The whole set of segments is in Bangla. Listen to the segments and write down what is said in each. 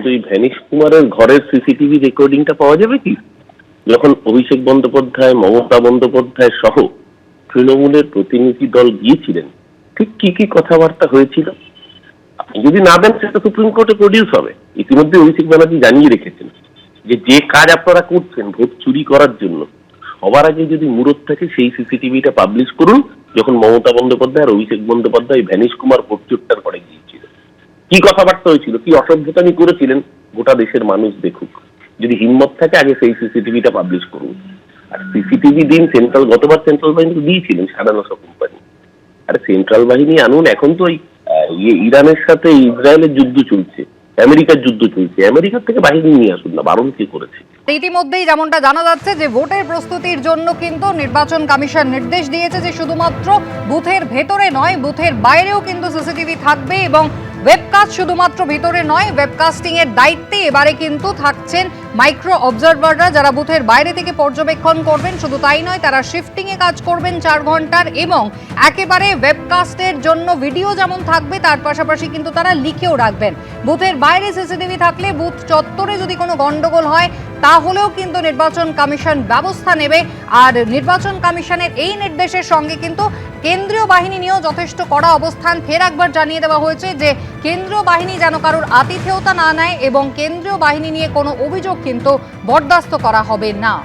কিন্তু এই ভ্যানিশ কুমারের ঘরের সিসিটিভি রেকর্ডিংটা পাওয়া যাবে কি? যখন অভিষেক বন্দ্যোপাধ্যায়, মমতা বন্দ্যোপাধ্যায় সহ তৃণমূলের প্রতিনিধি দল গিয়েছিলেন, ঠিক কি কি কথাবার্তা হয়েছিল? আপনি যদি না দেন সেটা সুপ্রিম কোর্টে প্রডিউস হবে। ইতিমধ্যে অভিষেক ব্যানার্জি জানিয়ে রেখেছেন যে কাজ আপনারা করছেন ভোট চুরি করার জন্য, সবার আগে যদি মুরত থাকে সেই সিসিটিভিটা পাবলিশ করুন, যখন মমতা বন্দ্যোপাধ্যায় আর অভিষেক বন্দ্যোপাধ্যায় ভ্যানিশ কুমার ভোট চুরটার করে গিয়েছিল। কি কথাবার্তা হয়েছিল, কি অসভ্যতামি করেছিলেন, গোটা দেশের মানুষ দেখুক। যদি হিম্মত থাকে আগে সেই সিসিটিভিটা পাবলিশ করুন। আর সিসিটিভি দিন গতবার সেন্ট্রাল বাহিনী দিয়েছিলেন 9.5 কোম্পানি। আর সেন্ট্রাল বাহিনী আনুন। এখন তো ওই ইরানের সাথে ইসরায়েলের যুদ্ধ চলছে, আমেরিকার যুদ্ধ চলছে, আমেরিকার থেকে বাহিনী নিয়ে আসুন না, বারণ কে করেছে? ইতিমধ্যেই যেমনটা জানা যাচ্ছে যে ভোটের প্রস্তুতির জন্য কিন্তু নির্বাচন কমিশন নির্দেশ দিয়েছে যে শুধুমাত্র বুথের ভেতরে নয়, বুথের বাইরেও কিন্তু সিসিটিভি থাকবে এবং ওয়েবকাস্ট শুধুমাত্র ভিতরে নয়, ওয়েবকাস্টিং এর দায়িত্বে এবারে কিন্তু থাকছেন মাইক্রো অবজারভাররা, যারা বুথের বাইরে থেকে পর্যবেক্ষণ করবেন। শুধু তাই নয়, তারা শিফটিং এ কাজ করবেন 4 ঘন্টার এবং একেবারে ওয়েবকাস্টের জন্য ভিডিও যেমন থাকবে তার পাশাপাশি কিন্তু তারা লিখেও রাখবেন। বুথের বাইরে সিসিটিভি থাকলে বুথ চত্বরে যদি কোনো গন্ডগোল হয় তাহলেও কিন্তু নির্বাচন কমিশন ব্যবস্থা নেবে। আর নির্বাচন কমিশনের এই নির্দেশের সঙ্গে কিন্তু কেন্দ্রীয় বাহিনী নিয়েও যথেষ্ট কড়া অবস্থান ফের একবার জানিয়ে দেওয়া হয়েছে যে কেন্দ্রীয় বাহিনী যেন কারোর আতিথেয়তা না নেয় এবং কেন্দ্রীয় বাহিনী নিয়ে কোনো অভিযোগ কিন্তু বরদাস্ত করা হবে না।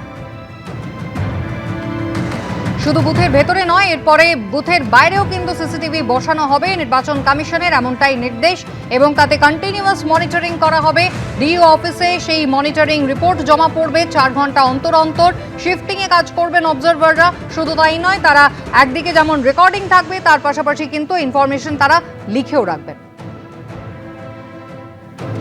শুধু বুথের ভেতরে নয়, এরপরে বুথের বাইরেও কিন্তু সিসিটিভি বসানো হবে। নির্বাচন কমিশনের এমনটাই নির্দেশ এবং তাতে কন্টিনিউয়াস মনিটরিং করা হবে। ডিও অফিসে সেই মনিটরিং রিপোর্ট জমা পড়বে 4 ঘন্টা অন্তর অন্তর। শিফটিংয়ে কাজ করবেন অবজারভাররা। শুধু তাই নয়, তারা একদিকে যেমন রেকর্ডিং থাকবে তার পাশাপাশি কিন্তু ইনফরমেশন তারা লিখেও রাখবেন।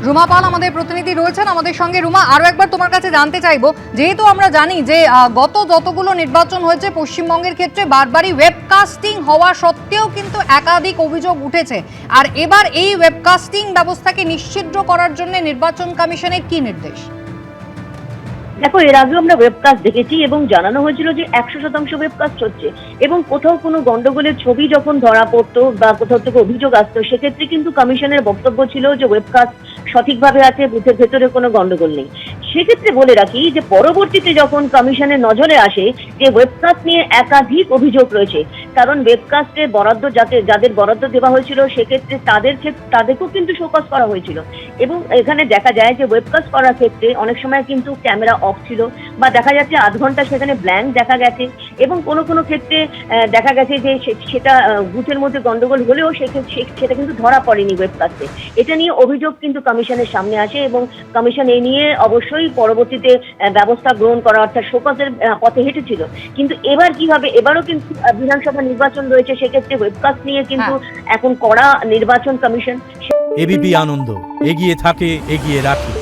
রুমা পাল আমাদের প্রতিনিধি রয়েছেন আমাদের সঙ্গে। রুমা, আরো একবার তোমার কাছে জানতে চাইবো, যেহেতু আমরা জানি যে গত যতগুলো নির্বাচন হয়েছে পশ্চিমবঙ্গের ক্ষেত্রে বারবারই ওয়েবকাস্টিং হওয়া সত্ত্বেও কিন্তু একাধিক অভিযোগ উঠেছে, আর এবার এই ওয়েবকাস্টিং ব্যবস্থাকে নিশ্চিহ্ন করার জন্য নির্বাচন কমিশনের কি নির্দেশ? দেখো, এর আগে আমরা ওয়েবকাস্ট দেখেছি এবং জানানো হয়েছিল যে 100% ওয়েবকাস্ট হচ্ছে এবং কোথাও কোনো গন্ডগোলের ছবি যখন ধরা পড়তো বা কোথাও থেকে অভিযোগ আসতো, সেক্ষেত্রে কিন্তু কমিশনের বক্তব্য ছিল যে ওয়েবকাস্ট সঠিকভাবে আছে, বুথের ভেতরে কোনো গন্ডগোল নেই। সেক্ষেত্রে বলে রাখি যে পরবর্তীতে যখন কমিশনের নজরে আসে যে ওয়েবকাস্ট নিয়ে একাধিক অভিযোগ রয়েছে, কারণ ওয়েবকাস্টে বরাদ্দ যাদের বরাদ্দ দেওয়া হয়েছিল সেক্ষেত্রে তাদেরকেও কিন্তু শোকজ করা হয়েছিল এবং এখানে দেখা যায় যে ওয়েবকাস্ট করার ক্ষেত্রে অনেক সময় কিন্তু ক্যামেরা অফ ছিল বা দেখা যাচ্ছে 8 ঘন্টা সেখানে ব্ল্যাঙ্ক দেখা গেছে এবং কোনো ক্ষেত্রে দেখা গেছে যে সেটা বুথের মধ্যে গন্ডগোল হলেও সেটা কিন্তু ধরা পড়েনি ওয়েবকাস্টে। এটা নিয়ে অভিযোগ কিন্তু কমিশনের সামনে আসে এবং কমিশন এই নিয়ে অবশ্যই পরবর্তীতে ব্যবস্থা গ্রহণ করা অর্থাৎ শোকজের পথে হেঁটেছিল। কিন্তু এবার কি হবে, এবারও কিন্তু বিধানসভা নির্বাচন রয়েছে, সেক্ষেত্রে ওয়েবকাস্ট নিয়ে কিন্তু এখন কড়া নির্বাচন কমিশন। এবিপি আনন্দ, এগিয়ে থাকে, এগিয়ে রাখে।